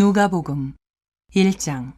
누가복음 1장.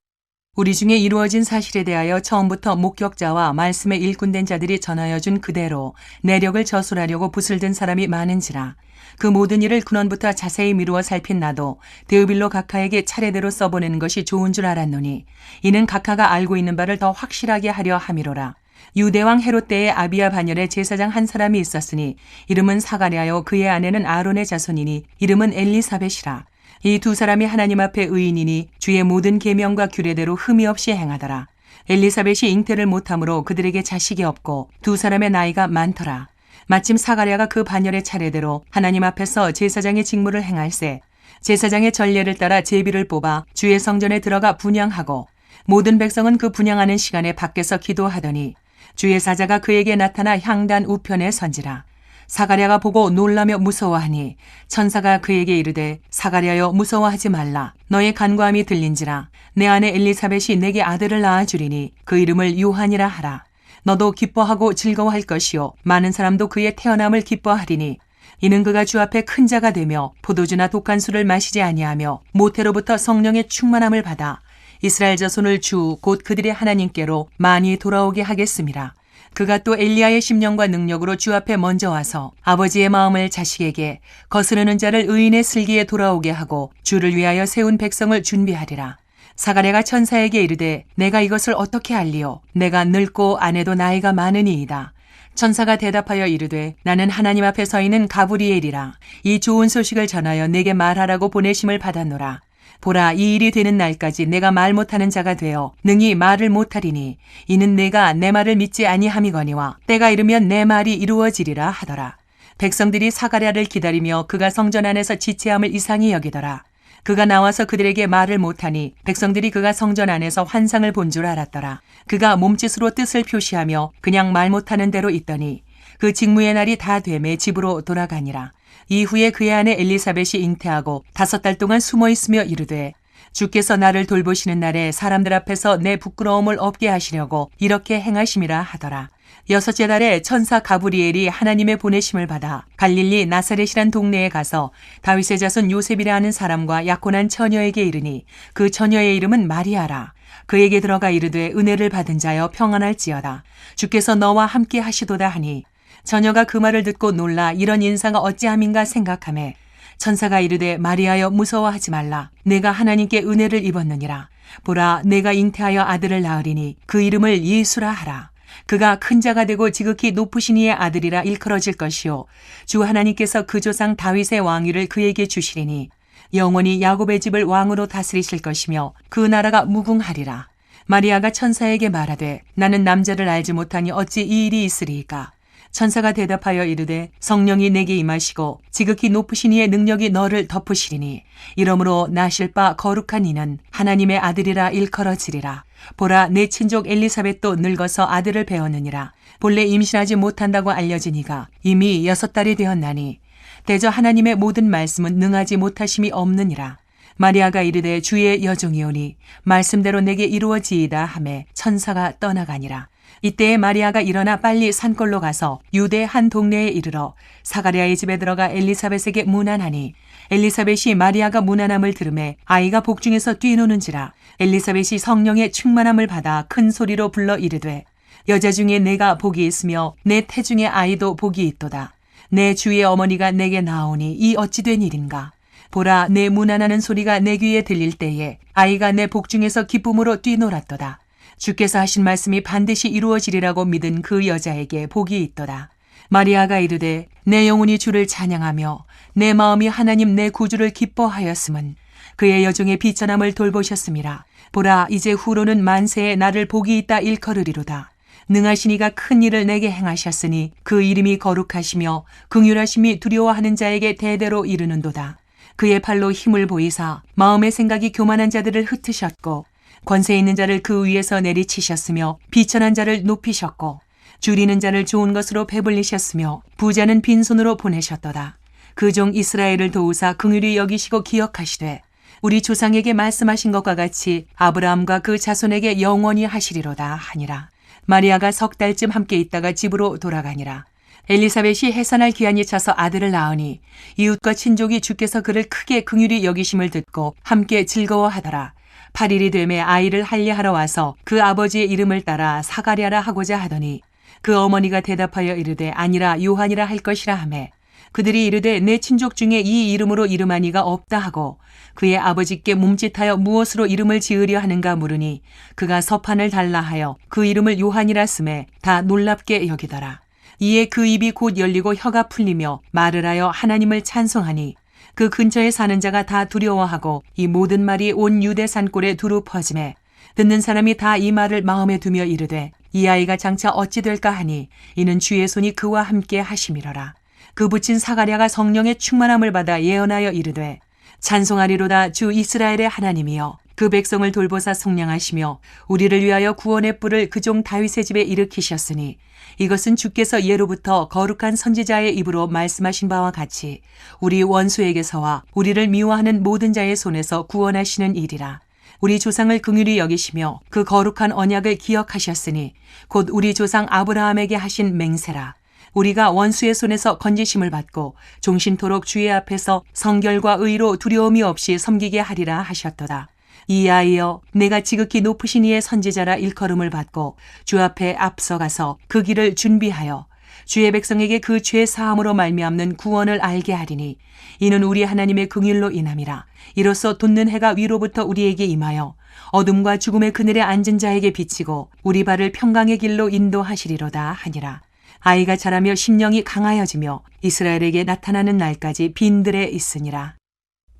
우리 중에 이루어진 사실에 대하여 처음부터 목격자와 말씀에 일꾼된 자들이 전하여 준 그대로 내력을 저술하려고 붓을 든 사람이 많은지라. 그 모든 일을 근원부터 자세히 미루어 살핀 나도 데오빌로 각하에게 차례대로 써보내는 것이 좋은 줄 알았노니 이는 각하가 알고 있는 바를 더 확실하게 하려 함이로라. 유대왕 헤롯 때에 아비야 반열에 제사장 한 사람이 있었으니 이름은 사가랴요 그의 아내는 아론의 자손이니 이름은 엘리사벳이라. 이 두 사람이 하나님 앞에 의인이니 주의 모든 계명과 규례대로 흠이 없이 행하더라. 엘리사벳이 잉태를 못하므로 그들에게 자식이 없고 두 사람의 나이가 많더라. 마침 사가랴가 그 반열의 차례대로 하나님 앞에서 제사장의 직무를 행할세 제사장의 전례를 따라 제비를 뽑아 주의 성전에 들어가 분향하고 모든 백성은 그 분향하는 시간에 밖에서 기도하더니 주의 사자가 그에게 나타나 향단 우편에 선지라. 사가랴가 보고 놀라며 무서워하니 천사가 그에게 이르되 사가랴여 무서워하지 말라. 너의 간구함이 들린지라. 내 아내 엘리사벳이 내게 아들을 낳아주리니 그 이름을 요한이라 하라. 너도 기뻐하고 즐거워할 것이요 많은 사람도 그의 태어남을 기뻐하리니 이는 그가 주 앞에 큰 자가 되며 포도주나 독한 술을 마시지 아니하며 모태로부터 성령의 충만함을 받아 이스라엘 자손을 주 곧 그들의 하나님께로 많이 돌아오게 하겠음이라. 그가 또 엘리야의 심령과 능력으로 주 앞에 먼저 와서 아버지의 마음을 자식에게 거스르는 자를 의인의 슬기에 돌아오게 하고 주를 위하여 세운 백성을 준비하리라. 사가랴가 천사에게 이르되 내가 이것을 어떻게 알리요? 내가 늙고 아내도 나이가 많으니이다. 천사가 대답하여 이르되 나는 하나님 앞에 서 있는 가브리엘이라. 이 좋은 소식을 전하여 내게 말하라고 보내심을 받았노라. 보라, 이 일이 되는 날까지 내가 말 못하는 자가 되어 능히 말을 못하리니 이는 내가 내 말을 믿지 아니함이거니와 때가 이르면 내 말이 이루어지리라 하더라. 백성들이 사가랴를 기다리며 그가 성전 안에서 지체함을 이상히 여기더라. 그가 나와서 그들에게 말을 못하니 백성들이 그가 성전 안에서 환상을 본 줄 알았더라. 그가 몸짓으로 뜻을 표시하며 그냥 말 못하는 대로 있더니 그 직무의 날이 다 되매 집으로 돌아가니라. 이후에 그의 아내 엘리사벳이 잉태하고 5달 동안 숨어 있으며 이르되 주께서 나를 돌보시는 날에 사람들 앞에서 내 부끄러움을 없게 하시려고 이렇게 행하심이라 하더라. 6째 달에 천사 가브리엘이 하나님의 보내심을 받아 갈릴리 나사렛이란 동네에 가서 다윗의 자손 요셉이라 하는 사람과 약혼한 처녀에게 이르니 그 처녀의 이름은 마리아라. 그에게 들어가 이르되 은혜를 받은 자여 평안할지어다. 주께서 너와 함께 하시도다 하니 처녀가 그 말을 듣고 놀라 이런 인사가 어찌함인가 생각하매 천사가 이르되 마리아여 무서워하지 말라. 내가 하나님께 은혜를 입었느니라. 보라, 내가 잉태하여 아들을 낳으리니 그 이름을 예수라 하라. 그가 큰 자가 되고 지극히 높으신 이의 아들이라 일컬어질 것이요 주 하나님께서 그 조상 다윗의 왕위를 그에게 주시리니 영원히 야곱의 집을 왕으로 다스리실 것이며 그 나라가 무궁하리라. 마리아가 천사에게 말하되 나는 남자를 알지 못하니 어찌 이 일이 있으리이까. 천사가 대답하여 이르되 성령이 내게 임하시고 지극히 높으신 이의 능력이 너를 덮으시리니 이러므로 나실 바 거룩한 이는 하나님의 아들이라 일컬어지리라. 보라, 내 친족 엘리사벳도 늙어서 아들을 배웠느니라. 본래 임신하지 못한다고 알려진 이가 이미 6달이 되었나니 대저 하나님의 모든 말씀은 능하지 못하심이 없느니라. 마리아가 이르되 주의 여종이오니 말씀대로 내게 이루어지이다 하매 천사가 떠나가니라. 이때에 마리아가 일어나 빨리 산골로 가서 유대 한 동네에 이르러 사가랴의 집에 들어가 엘리사벳에게 문안하니 엘리사벳이 마리아가 문안함을 들으매 아이가 복중에서 뛰노는지라. 엘리사벳이 성령의 충만함을 받아 큰 소리로 불러 이르되 여자 중에 내가 복이 있으며 내 태중의 아이도 복이 있도다. 내 주의 어머니가 내게 나오니 이 어찌 된 일인가. 보라, 내 문안하는 소리가 내 귀에 들릴 때에 아이가 내 복중에서 기쁨으로 뛰놀았도다. 주께서 하신 말씀이 반드시 이루어지리라고 믿은 그 여자에게 복이 있도다. 마리아가 이르되 내 영혼이 주를 찬양하며 내 마음이 하나님 내 구주를 기뻐하였음은 그의 여종의 비천함을 돌보셨음이라. 보라, 이제 후로는 만세에 나를 복이 있다 일컬으리로다. 능하신 이가 큰 일을 내게 행하셨으니 그 이름이 거룩하시며 긍휼하심이 두려워하는 자에게 대대로 이르는도다. 그의 팔로 힘을 보이사 마음의 생각이 교만한 자들을 흩으셨고 권세 있는 자를 그 위에서 내리치셨으며 비천한 자를 높이셨고 줄이는 자를 좋은 것으로 배불리셨으며 부자는 빈손으로 보내셨도다. 그 종 이스라엘을 도우사 긍휼히 여기시고 기억하시되 우리 조상에게 말씀하신 것과 같이 아브라함과 그 자손에게 영원히 하시리로다 하니라. 마리아가 3달쯤 함께 있다가 집으로 돌아가니라. 엘리사벳이 해산할 기한이 차서 아들을 낳으니 이웃과 친족이 주께서 그를 크게 긍휼히 여기심을 듣고 함께 즐거워하더라. 8일이 되매 아이를 할례하러 와서 그 아버지의 이름을 따라 사가랴라 하고자 하더니 그 어머니가 대답하여 이르되 아니라 요한이라 할 것이라 하매 그들이 이르되 내 친족 중에 이 이름으로 이름한 이가 없다 하고 그의 아버지께 몸짓하여 무엇으로 이름을 지으려 하는가 물으니 그가 서판을 달라 하여 그 이름을 요한이라 쓰매 다 놀랍게 여기더라. 이에 그 입이 곧 열리고 혀가 풀리며 말을 하여 하나님을 찬송하니 그 근처에 사는 자가 다 두려워하고 이 모든 말이 온 유대 산골에 두루 퍼지매 듣는 사람이 다 이 말을 마음에 두며 이르되 이 아이가 장차 어찌 될까 하니 이는 주의 손이 그와 함께 하심이러라. 그 붙인 사가랴가 성령의 충만함을 받아 예언하여 이르되 찬송하리로다 주 이스라엘의 하나님이여 그 백성을 돌보사 속량하시며 우리를 위하여 구원의 뿔을 그 종 다윗의 집에 일으키셨으니 이것은 주께서 예로부터 거룩한 선지자의 입으로 말씀하신 바와 같이 우리 원수에게서와 우리를 미워하는 모든 자의 손에서 구원하시는 일이라. 우리 조상을 긍휼히 여기시며 그 거룩한 언약을 기억하셨으니 곧 우리 조상 아브라함에게 하신 맹세라. 우리가 원수의 손에서 건지심을 받고 종신토록 주의 앞에서 성결과 의로 두려움이 없이 섬기게 하리라 하셨도다. 이아이여 내가 지극히 높으신 이의 선지자라 일컬음을 받고 주 앞에 앞서가서 그 길을 준비하여 주의 백성에게 그 죄 사함으로 말미암는 구원을 알게 하리니 이는 우리 하나님의 긍휼로 인함이라. 이로써 돋는 해가 위로부터 우리에게 임하여 어둠과 죽음의 그늘에 앉은 자에게 비치고 우리 발을 평강의 길로 인도하시리로다 하니라. 아이가 자라며 심령이 강하여지며 이스라엘에게 나타나는 날까지 빈들에 있으니라.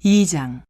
2장.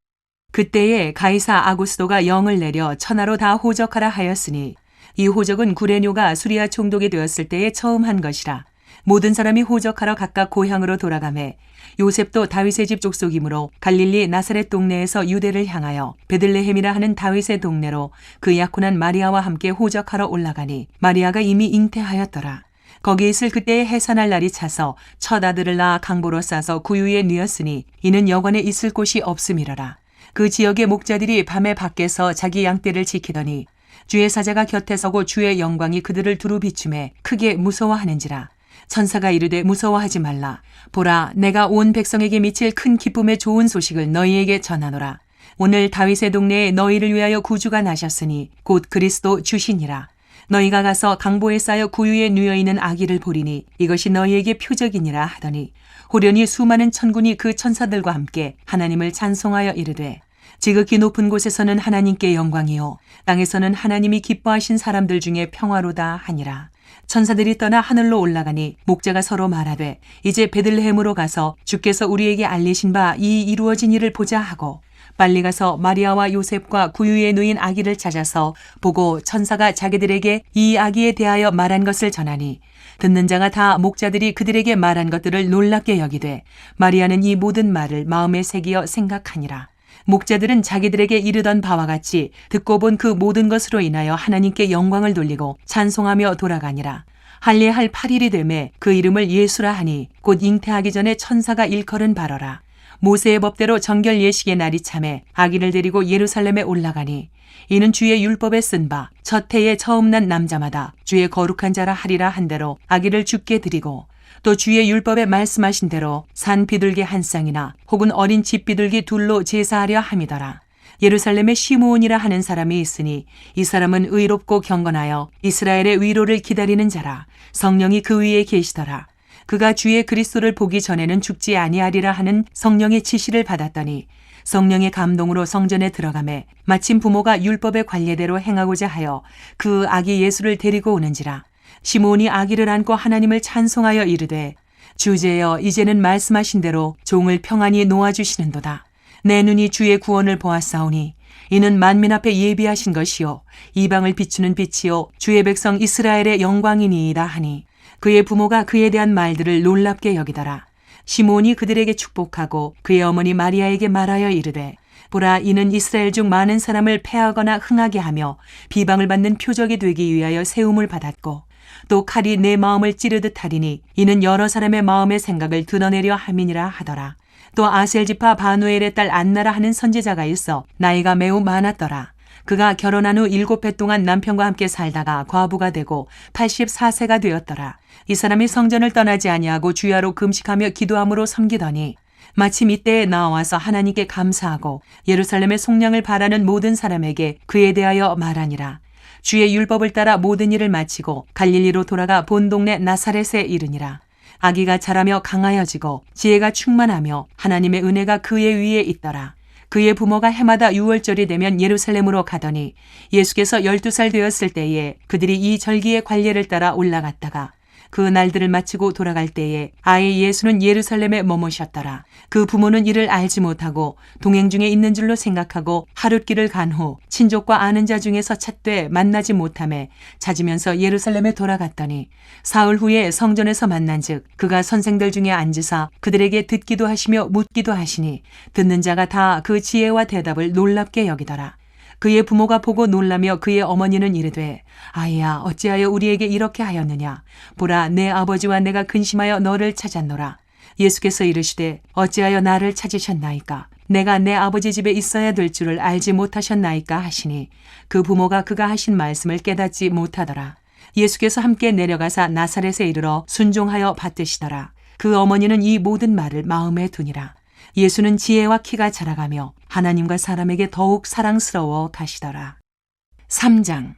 그때에 가이사 아구스도가 영을 내려 천하로 다 호적하라 하였으니 이 호적은 구레뇨가 수리아 총독이 되었을 때에 처음 한 것이라. 모든 사람이 호적하러 각각 고향으로 돌아가매 요셉도 다윗의 집 족속이므로 갈릴리 나사렛 동네에서 유대를 향하여 베들레헴이라 하는 다윗의 동네로 그 약혼한 마리아와 함께 호적하러 올라가니 마리아가 이미 잉태하였더라. 거기 있을 그때에 해산할 날이 차서 첫 아들을 낳아 강보로 싸서 구유에 뉘었으니 이는 여관에 있을 곳이 없음이러라. 그 지역의 목자들이 밤에 밖에서 자기 양떼를 지키더니 주의 사자가 곁에 서고 주의 영광이 그들을 두루 비추매 크게 무서워하는지라. 천사가 이르되 무서워하지 말라. 보라 내가 온 백성에게 미칠 큰 기쁨의 좋은 소식을 너희에게 전하노라. 오늘 다윗의 동네에 너희를 위하여 구주가 나셨으니 곧 그리스도 주시니라. 너희가 가서 강보에 쌓여 구유에 누워 있는 아기를 보리니 이것이 너희에게 표적이니라 하더니 호련히 수많은 천군이 그 천사들과 함께 하나님을 찬송하여 이르되 지극히 높은 곳에서는 하나님께 영광이요 땅에서는 하나님이 기뻐하신 사람들 중에 평화로다 하니라. 천사들이 떠나 하늘로 올라가니 목자가 서로 말하되 이제 베들레헴으로 가서 주께서 우리에게 알리신 바 이 이루어진 일을 보자 하고 빨리 가서 마리아와 요셉과 구유에 누인 아기를 찾아서 보고 천사가 자기들에게 이 아기에 대하여 말한 것을 전하니 듣는 자가 다 목자들이 그들에게 말한 것들을 놀랍게 여기되 마리아는 이 모든 말을 마음에 새기어 생각하니라. 목자들은 자기들에게 이르던 바와 같이 듣고 본 그 모든 것으로 인하여 하나님께 영광을 돌리고 찬송하며 돌아가니라. 할례할 8일이 되매 그 이름을 예수라 하니 곧 잉태하기 전에 천사가 일컬은 바로라. 모세의 법대로 정결 예식의 날이 참에 아기를 데리고 예루살렘에 올라가니 이는 주의 율법에 쓴 바 첫 해에 처음 난 남자마다 주의 거룩한 자라 하리라 한 대로 아기를 주께 드리고 또 주의 율법에 말씀하신 대로 산 비둘기 한 쌍이나 혹은 어린 집 비둘기 둘로 제사하려 함이더라. 예루살렘에 시므온이라 하는 사람이 있으니 이 사람은 의롭고 경건하여 이스라엘의 위로를 기다리는 자라. 성령이 그 위에 계시더라. 그가 주의 그리스도를 보기 전에는 죽지 아니하리라 하는 성령의 지시를 받았더니 성령의 감동으로 성전에 들어가매 마침 부모가 율법의 관례대로 행하고자 하여 그 아기 예수를 데리고 오는지라. 시므온이 아기를 안고 하나님을 찬송하여 이르되 주제여 이제는 말씀하신 대로 종을 평안히 놓아주시는도다. 내 눈이 주의 구원을 보았사오니 이는 만민 앞에 예비하신 것이요 이방을 비추는 빛이요 주의 백성 이스라엘의 영광이니이다 하니 그의 부모가 그에 대한 말들을 놀랍게 여기더라. 시므온이 그들에게 축복하고 그의 어머니 마리아에게 말하여 이르되 보라 이는 이스라엘 중 많은 사람을 패하거나 흥하게 하며 비방을 받는 표적이 되기 위하여 세움을 받았고 또 칼이 내 마음을 찌르듯 하리니 이는 여러 사람의 마음의 생각을 드러내려 함이니라 하더라. 또 아셀 지파 바누엘의 딸 안나라 하는 선지자가 있어 나이가 매우 많았더라. 그가 결혼한 후 7해 동안 남편과 함께 살다가 과부가 되고 84세가 되었더라. 이 사람이 성전을 떠나지 아니하고 주야로 금식하며 기도함으로 섬기더니 마침 이때에 나와서 하나님께 감사하고 예루살렘의 속량을 바라는 모든 사람에게 그에 대하여 말하니라. 주의 율법을 따라 모든 일을 마치고 갈릴리로 돌아가 본 동네 나사렛에 이르니라. 아기가 자라며 강하여지고 지혜가 충만하며 하나님의 은혜가 그의 위에 있더라. 그의 부모가 해마다 6월절이 되면 예루살렘으로 가더니 예수께서 12살 되었을 때에 그들이 이 절기의 관례를 따라 올라갔다가 그 날들을 마치고 돌아갈 때에 아이 예수는 예루살렘에 머무셨더라. 그 부모는 이를 알지 못하고 동행 중에 있는 줄로 생각하고 하룻길을 간 후 친족과 아는 자 중에서 찾되 만나지 못하매 찾으면서 예루살렘에 돌아갔더니 사흘 후에 성전에서 만난즉 그가 선생들 중에 앉으사 그들에게 듣기도 하시며 묻기도 하시니 듣는 자가 다 그 지혜와 대답을 놀랍게 여기더라. 그의 부모가 보고 놀라며 그의 어머니는 이르되 아이야 어찌하여 우리에게 이렇게 하였느냐. 보라 내 아버지와 내가 근심하여 너를 찾았노라. 예수께서 이르시되 어찌하여 나를 찾으셨나이까. 내가 내 아버지 집에 있어야 될 줄을 알지 못하셨나이까 하시니 그 부모가 그가 하신 말씀을 깨닫지 못하더라. 예수께서 함께 내려가사 나사렛에 이르러 순종하여 받드시더라. 그 어머니는 이 모든 말을 마음에 두니라. 예수는 지혜와 키가 자라가며 하나님과 사람에게 더욱 사랑스러워 가시더라. 3장.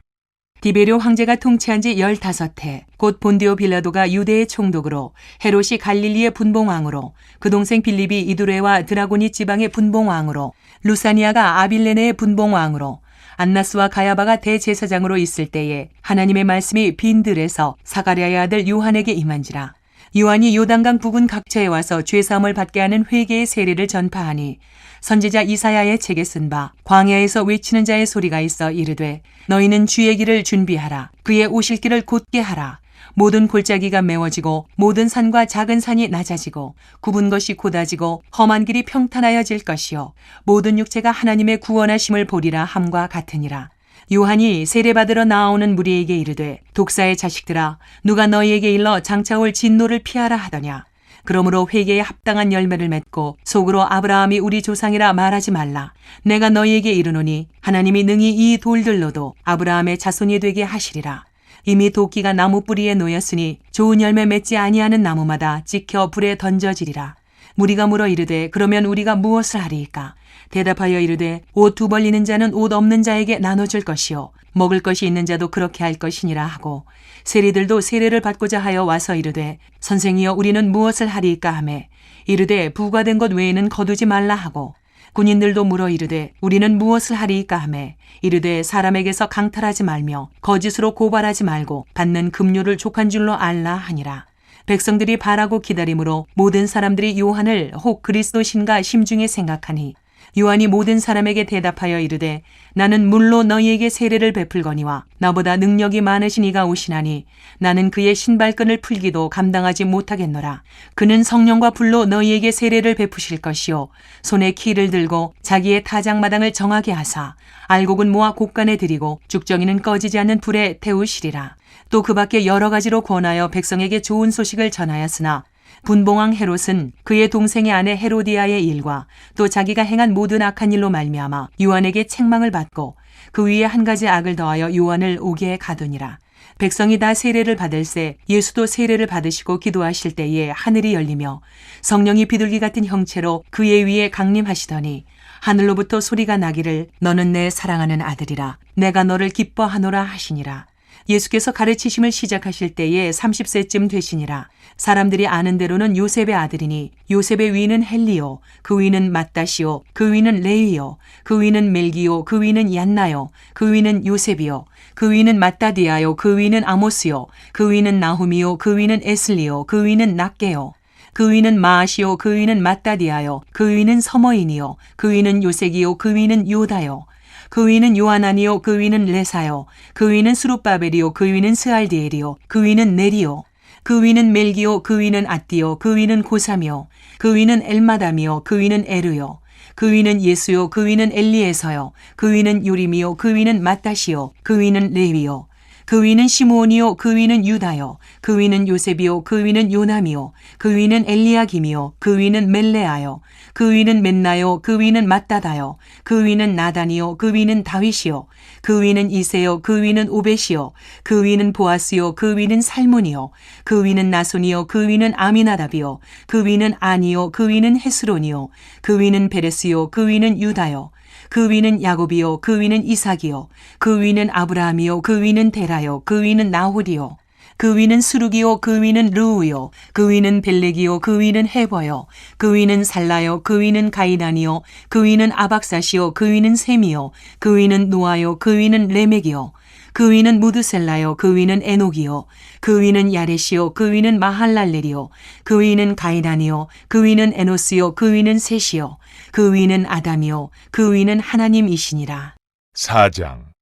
디베료 황제가 통치한 지 15해 곧 본디오 빌라도가 유대의 총독으로 헤롯이 갈릴리의 분봉왕으로 그 동생 빌립이 이두레와 드라고니 지방의 분봉왕으로 루사니아가 아빌레네의 분봉왕으로 안나스와 가야바가 대제사장으로 있을 때에 하나님의 말씀이 빈들에서 사가랴의 아들 요한에게 임한지라. 요한이 요단강 부근 각처에 와서 죄사함을 받게 하는 회개의 세례를 전파하니 선지자 이사야의 책에 쓴 바 광야에서 외치는 자의 소리가 있어 이르되 너희는 주의 길을 준비하라. 그의 오실 길을 곧게 하라. 모든 골짜기가 메워지고 모든 산과 작은 산이 낮아지고 굽은 것이 곧아지고 험한 길이 평탄하여질 것이요 모든 육체가 하나님의 구원하심을 보리라 함과 같으니라. 요한이 세례받으러 나오는 무리에게 이르되 독사의 자식들아 누가 너희에게 일러 장차올 진노를 피하라 하더냐. 그러므로 회개에 합당한 열매를 맺고 속으로 아브라함이 우리 조상이라 말하지 말라. 내가 너희에게 이르노니 하나님이 능히 이 돌들로도 아브라함의 자손이 되게 하시리라. 이미 도끼가 나무 뿌리에 놓였으니 좋은 열매 맺지 아니하는 나무마다 찍혀 불에 던져지리라. 무리가 물어 이르되 그러면 우리가 무엇을 하리이까. 대답하여 이르되 옷 두 벌리는 자는 옷 없는 자에게 나눠줄 것이요 먹을 것이 있는 자도 그렇게 할 것이니라 하고 세리들도 세례를 받고자 하여 와서 이르되 선생이여 우리는 무엇을 하리이까 하매 이르되 부과된 것 외에는 거두지 말라 하고 군인들도 물어 이르되 우리는 무엇을 하리이까 하매 이르되 사람에게서 강탈하지 말며 거짓으로 고발하지 말고 받는 급료를 족한 줄로 알라 하니라. 백성들이 바라고 기다림으로 모든 사람들이 요한을 혹 그리스도신가 심중에 생각하니 요한이 모든 사람에게 대답하여 이르되 나는 물로 너희에게 세례를 베풀거니와 나보다 능력이 많으신 이가 오시나니 나는 그의 신발끈을 풀기도 감당하지 못하겠노라. 그는 성령과 불로 너희에게 세례를 베푸실 것이요 손에 키를 들고 자기의 타작마당을 정하게 하사 알곡은 모아 곡간에 들이고 죽정이는 꺼지지 않는 불에 태우시리라. 또 그 밖에 여러 가지로 권하여 백성에게 좋은 소식을 전하였으나 분봉왕 헤롯은 그의 동생의 아내 헤로디아의 일과 또 자기가 행한 모든 악한 일로 말미암아 요한에게 책망을 받고 그 위에 한 가지 악을 더하여 요한을 옥에 가두니라. 백성이 다 세례를 받을새 예수도 세례를 받으시고 기도하실 때에 하늘이 열리며 성령이 비둘기 같은 형체로 그의 위에 강림하시더니 하늘로부터 소리가 나기를 너는 내 사랑하는 아들이라 내가 너를 기뻐하노라 하시니라. 예수께서 가르치심을 시작하실 때에 30세쯤 되시니라. 사람들이 아는 대로는 요셉의 아들이니 요셉의 위는 헬리요 그 위는 맏다시요 그 위는 레위요 그 위는 멜기요 그 위는 얀나요 그 위는 요셉이요 그 위는 맏다디아요 그 위는 아모스요 그 위는 나훔이요 그 위는 에슬리요 그 위는 낫게요 그 위는 마아시요 그 위는 맏다디아요 그 위는 서머인이요 그 위는 요색이요 그 위는 요다요 그 위는 요하나니요 그 위는 레사요 그 위는 스룹바벨이요 그 위는 스알디엘이요 그 위는 네리요 그 위는 멜기요 그 위는 앗디요 그 위는 고삼이요 그 위는 엘마담이요 그 위는 에르요 그 위는 예수요 그 위는 엘리에서요 그 위는 요림이요 그 위는 맏다시요 그 위는 레위요 그 위는 시므온이요 그 위는 유다요 그 위는 요셉이요 그 위는 요남이요 그 위는 엘리야김이요 그 위는 멜레아요 그 위는 멘나요 그 위는 맏다다요 그 위는 나단이요 그 위는 다윗이요 그 위는 이세요 그 위는 오벳이요 그 위는 보아스요 그 위는 살몬이요 그 위는 나손이요 그 위는 아미나답이요 그 위는 아니요 그 위는 헤스론이요 그 위는 베레스요 그 위는 유다요 그 위는 야곱이요 그 위는 이삭이요 그 위는 아브라함이요 그 위는 데라요 그 위는 나홀이요 그 위는 스룩이요 그 위는 르우요 그 위는 벨렉이요 그 위는 헤버요 그 위는 살라요 그 위는 가이난이요 그 위는 아박사시요 그 위는 셈이요 그 위는 노아요 그 위는 레멕이요 그 위는 무드셀라요 그 위는 에녹이요 그 위는 야렛이요 그 위는 마할랄렐이요 그 위는 가이난이요 그 위는 에노스요 그 위는 셋이요 그 위는 아담이요 그 위는 하나님이시니라. 4장.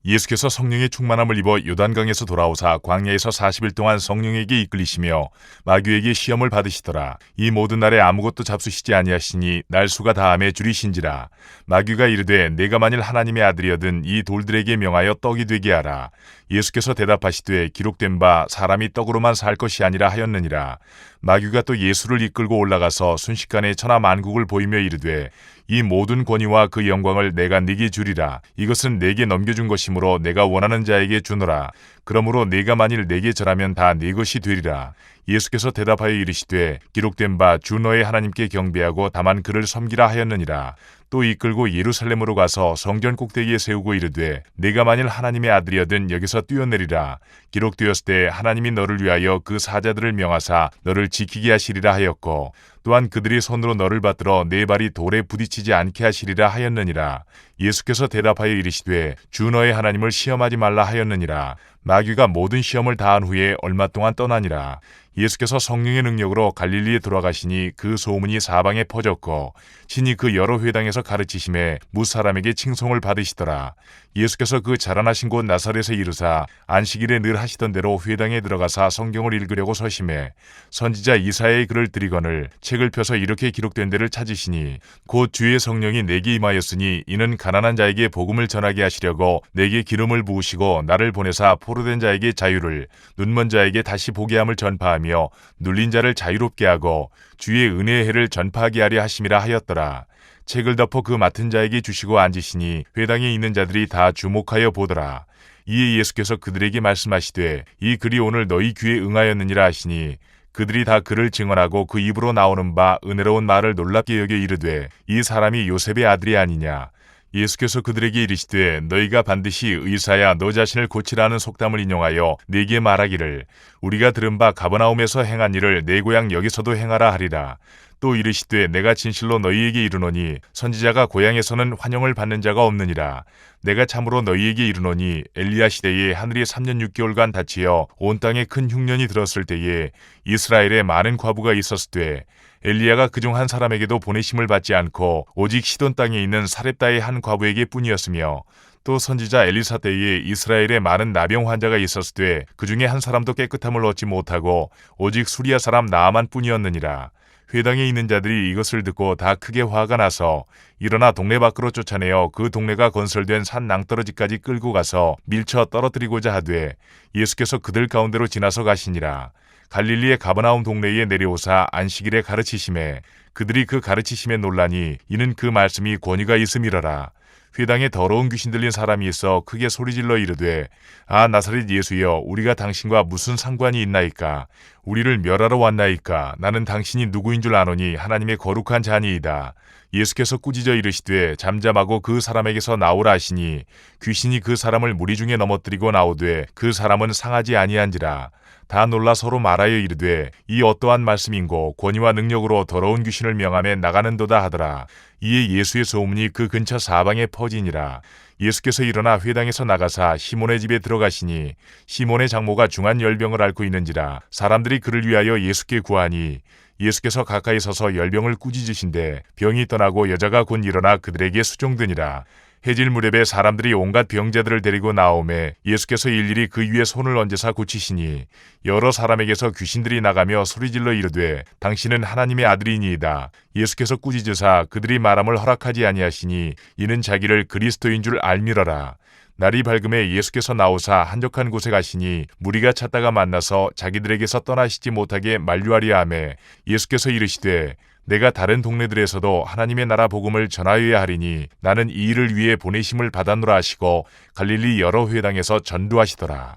예수께서 성령의 충만함을 입어 요단강에서 돌아오사 광야에서 40일 동안 성령에게 이끌리시며 마귀에게 시험을 받으시더라. 이 모든 날에 아무것도 잡수시지 아니하시니 날수가 다함에 줄이신지라. 마귀가 이르되 내가 만일 하나님의 아들이어든 이 돌들에게 명하여 떡이 되게 하라. 예수께서 대답하시되 기록된 바 사람이 떡으로만 살 것이 아니라 하였느니라. 마귀가 또 예수를 이끌고 올라가서 순식간에 천하 만국을 보이며 이르되 이 모든 권위와 그 영광을 내가 네게 주리라. 이것은 내게 넘겨준 것이므로 내가 원하는 자에게 주노라. 그러므로 내가 만일 내게 절하면 다 네 것이 되리라. 예수께서 대답하여 이르시되 기록된 바 주 너의 하나님께 경배하고 다만 그를 섬기라 하였느니라. 또 이끌고 예루살렘으로 가서 성전 꼭대기에 세우고 이르되 내가 만일 하나님의 아들이어든 여기서 뛰어내리라. 기록되었을 때 하나님이 너를 위하여 그 사자들을 명하사 너를 지키게 하시리라 하였고 또한 그들이 손으로 너를 받들어 네 발이 돌에 부딪히지 않게 하시리라 하였느니라. 예수께서 대답하여 이르시되 주 너의 하나님을 시험하지 말라 하였느니라. 마귀가 모든 시험을 다한 후에 얼마 동안 떠나니라. 예수께서 성령의 능력으로 갈릴리에 돌아가시니 그 소문이 사방에 퍼졌고 신이 그 여러 회당에서 가르치심에 무사람에게 칭송을 받으시더라. 예수께서 그 자라나신 곳 나사렛에 이르사 안식일에 늘 하시던 대로 회당에 들어가사 성경을 읽으려고 서심해 선지자 이사야의 글을 들이거늘 책을 펴서 이렇게 기록된 데를 찾으시니 곧 주의 성령이 내게 임하였으니 이는 가난한 자에게 복음을 전하게 하시려고 내게 기름을 부으시고 나를 보내사 포로된 자에게 자유를 눈먼 자에게 다시 보게 함을 전파하며 눌린 자를 자유롭게 하고 주의 은혜의 해를 전파하게 하려 하심이라 하였더라. 책을 덮어 그 맡은 자에게 주시고 앉으시니 회당에 있는 자들이 다 주목하여 보더라. 이에 예수께서 그들에게 말씀하시되 이 글이 오늘 너희 귀에 응하였느니라 하시니 그들이 다 그를 증언하고 그 입으로 나오는 바 은혜로운 말을 놀랍게 여겨 이르되 이 사람이 요셉의 아들이 아니냐. 예수께서 그들에게 이르시되 너희가 반드시 의사야 너 자신을 고치라는 속담을 인용하여 네게 말하기를 우리가 들은 바 가버나움에서 행한 일을 내 고향 여기서도 행하라 하리라. 또 이르시되 내가 진실로 너희에게 이르노니 선지자가 고향에서는 환영을 받는 자가 없느니라. 내가 참으로 너희에게 이르노니 엘리야 시대에 하늘이 3년 6개월간 닫히어 온 땅에 큰 흉년이 들었을 때에 이스라엘에 많은 과부가 있었을 때 엘리야가 그중 한 사람에게도 보내심을 받지 않고 오직 시돈 땅에 있는 사렙다의 한 과부에게 뿐이었으며 또 선지자 엘리사 때에 이스라엘에 많은 나병 환자가 있었을 때 그중에 한 사람도 깨끗함을 얻지 못하고 오직 수리아 사람 나아만 뿐이었느니라. 회당에 있는 자들이 이것을 듣고 다 크게 화가 나서 일어나 동네 밖으로 쫓아내어 그 동네가 건설된 산 낭떠러지까지 끌고 가서 밀쳐 떨어뜨리고자 하되 예수께서 그들 가운데로 지나서 가시니라. 갈릴리의 가버나움 동네에 내려오사 안식일에 가르치심에 그들이 그 가르치심에 놀라니 이는 그 말씀이 권위가 있음이러라. 회당에 더러운 귀신 들린 사람이 있어 크게 소리질러 이르되 아 나사렛 예수여 우리가 당신과 무슨 상관이 있나이까. 우리를 멸하러 왔나이까. 나는 당신이 누구인 줄 아노니 하나님의 거룩한 자니이다. 예수께서 꾸짖어 이르시되 잠잠하고 그 사람에게서 나오라 하시니 귀신이 그 사람을 무리 중에 넘어뜨리고 나오되 그 사람은 상하지 아니한지라. 다 놀라 서로 말하여 이르되 이 어떠한 말씀인고 권위와 능력으로 더러운 귀신을 명하며 나가는도다 하더라. 이에 예수의 소문이 그 근처 사방에 퍼지니라. 예수께서 일어나 회당에서 나가사 시몬의 집에 들어가시니 시몬의 장모가 중한 열병을 앓고 있는지라. 사람들이 그를 위하여 예수께 구하니 예수께서 가까이 서서 열병을 꾸짖으신데 병이 떠나고 여자가 곧 일어나 그들에게 수종드니라. 해질 무렵에 사람들이 온갖 병자들을 데리고 나오매 예수께서 일일이 그 위에 손을 얹으사 고치시니 여러 사람에게서 귀신들이 나가며 소리질러 이르되 당신은 하나님의 아들이니이다. 예수께서 꾸짖으사 그들이 말함을 허락하지 아니하시니 이는 자기를 그리스도인 줄 알미러라. 날이 밝음에 예수께서 나오사 한적한 곳에 가시니 무리가 찾다가 만나서 자기들에게서 떠나시지 못하게 만류하리라 하매 예수께서 이르시되 내가 다른 동네들에서도 하나님의 나라 복음을 전하여야 하리니 나는 이 일을 위해 보내심을 받았노라 하시고 갈릴리 여러 회당에서 전도하시더라.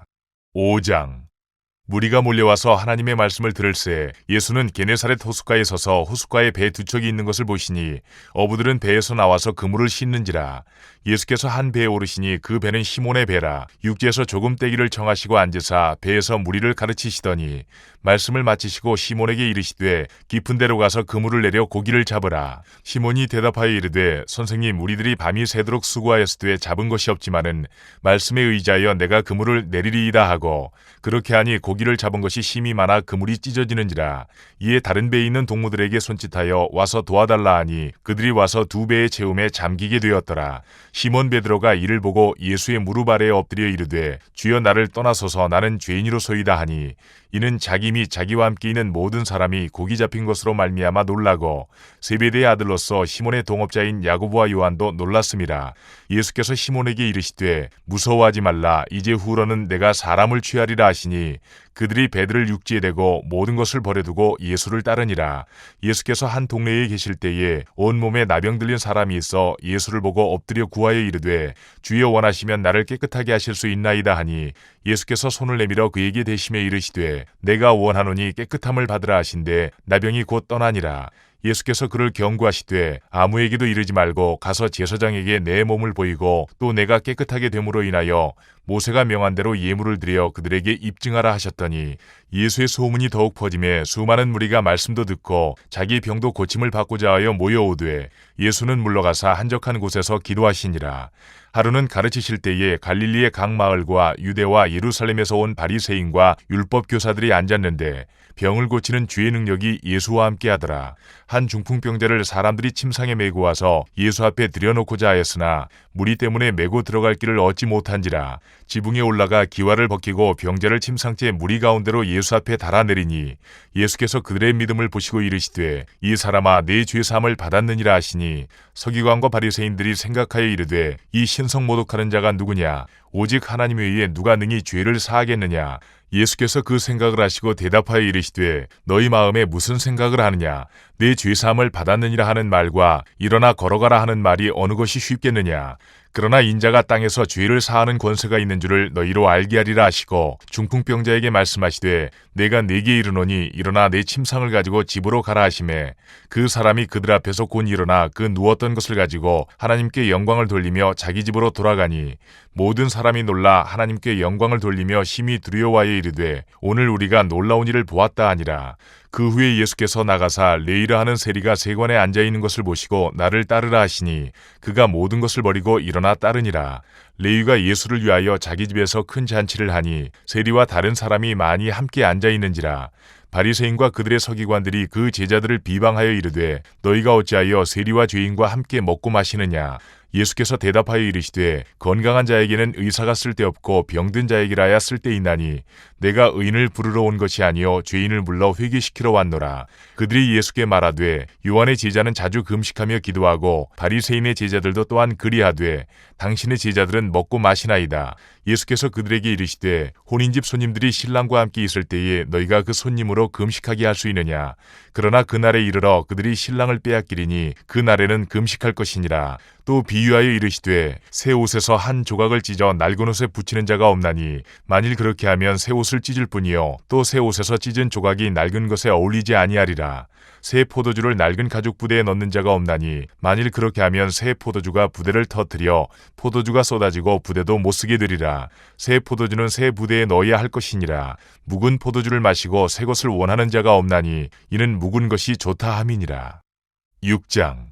5장. 무리가 몰려와서 하나님의 말씀을 들을새 예수는 게네사렛 호숫가에 서서 호숫가에 배 두 척이 있는 것을 보시니 어부들은 배에서 나와서 그물을 씻는지라. 예수께서 한 배에 오르시니 그 배는 시몬의 배라. 육지에서 조금 떼기를 청하시고 앉으사 배에서 무리를 가르치시더니 말씀을 마치시고 시몬에게 이르시되 깊은 데로 가서 그물을 내려 고기를 잡으라. 시몬이 대답하여 이르되 선생님, 우리들이 밤이 새도록 수고하였으되 잡은 것이 없지만은 말씀에 의지하여 내가 그물을 내리리이다 하고 그렇게 하니 고기를 잡은 것이 심이 많아 그물이 찢어지는지라. 이에 다른 배에 있는 동무들에게 손짓하여 와서 도와달라 하니 그들이 와서 두 배의 채움에 잠기게 되었더라. 시몬 베드로가 이를 보고 예수의 무릎 아래에 엎드려 이르되 주여, 나를 떠나소서, 나는 죄인이로소이다 하니 이는 자기 및 자기와 함께 있는 모든 사람이 고기 잡힌 것으로 말미암아 놀라고 세베대의 아들로서 시몬의 동업자인 야고보와 요한도 놀랐음이라. 예수께서 시몬에게 이르시되 무서워하지 말라. 이제 후로는 내가 사람을 취하리라 하시니 그들이 배들을 육지에 대고 모든 것을 버려두고 예수를 따르니라. 예수께서 한 동네에 계실 때에 온몸에 나병 들린 사람이 있어 예수를 보고 엎드려 구하여 이르되 주여, 원하시면 나를 깨끗하게 하실 수 있나이다 하니 예수께서 손을 내밀어 그에게 대시며 이르시되 내가 원하노니 깨끗함을 받으라 하신대 나병이 곧 떠나니라. 예수께서 그를 경고하시되 아무에게도 이르지 말고 가서 제사장에게 내 몸을 보이고 또 내가 깨끗하게 됨으로 인하여 모세가 명한 대로 예물을 드려 그들에게 입증하라 하셨더니 예수의 소문이 더욱 퍼짐에 수많은 무리가 말씀도 듣고 자기 병도 고침을 받고자 하여 모여오되 예수는 물러가사 한적한 곳에서 기도하시니라. 하루는 가르치실 때에 갈릴리의 각 마을과 유대와 예루살렘에서 온 바리새인과 율법 교사들이 앉았는데 병을 고치는 주의 능력이 예수와 함께 하더라. 한 중풍병자를 사람들이 침상에 메고 와서 예수 앞에 들여놓고자 하였으나 무리 때문에 메고 들어갈 길을 얻지 못한지라. 지붕에 올라가 기와를 벗기고 병자를 침상째 무리 가운데로 예수 앞에 달아내리니 예수께서 그들의 믿음을 보시고 이르시되 이 사람아, 내 죄사함을 받았느니라 하시니 서기관과 바리새인들이 생각하여 이르되 이 신성 모독하는 자가 누구냐? 오직 하나님 외에 누가 능히 죄를 사하겠느냐? 예수께서 그 생각을 하시고 대답하여 이르시되 너희 마음에 무슨 생각을 하느냐? 내 죄사함을 받았느니라 하는 말과 일어나 걸어가라 하는 말이 어느 것이 쉽겠느냐? 그러나 인자가 땅에서 죄를 사하는 권세가 있는 줄을 너희로 알게 하리라 하시고 중풍병자에게 말씀하시되 내가 네게 이르노니 일어나 내 침상을 가지고 집으로 가라 하시매 그 사람이 그들 앞에서 곧 일어나 그 누웠던 것을 가지고 하나님께 영광을 돌리며 자기 집으로 돌아가니 모든 사람이 놀라 하나님께 영광을 돌리며 심히 두려워하여 이르되 오늘 우리가 놀라운 일을 보았다 하니라. 그 후에 예수께서 나가사 레이라 하는 세리가 세관에 앉아있는 것을 보시고 나를 따르라 하시니 그가 모든 것을 버리고 일어나 따르니라. 레위가 예수를 위하여 자기 집에서 큰 잔치를 하니 세리와 다른 사람이 많이 함께 앉아있는지라. 바리새인과 그들의 서기관들이 그 제자들을 비방하여 이르되 너희가 어찌하여 세리와 죄인과 함께 먹고 마시느냐? 예수께서 대답하여 이르시되 건강한 자에게는 의사가 쓸데없고 병든 자에게라야 쓸데있나니 내가 의인을 부르러 온 것이 아니요 죄인을 불러 회개시키러 왔노라. 그들이 예수께 말하되 요한의 제자는 자주 금식하며 기도하고 바리새인의 제자들도 또한 그리하되 당신의 제자들은 먹고 마시나이다. 예수께서 그들에게 이르시되 혼인집 손님들이 신랑과 함께 있을 때에 너희가 그 손님으로 금식하게 할 수 있느냐? 그러나 그날에 이르러 그들이 신랑을 빼앗기리니 그날에는 금식할 것이니라. 또 비유하여 이르시되 새 옷에서 한 조각을 찢어 낡은 옷에 붙이는 자가 없나니 만일 그렇게 하면 새 옷을 찢을 뿐이요 또 새 옷에서 찢은 조각이 낡은 것에 어울리지 아니하리라. 새 포도주를 낡은 가죽 부대에 넣는 자가 없나니 만일 그렇게 하면 새 포도주가 부대를 터뜨려 포도주가 쏟아지고 부대도 못쓰게 되리라. 새 포도주는 새 부대에 넣어야 할 것이니라. 묵은 포도주를 마시고 새 것을 원하는 자가 없나니 이는 묵은 것이 좋다 함이니라. 6장.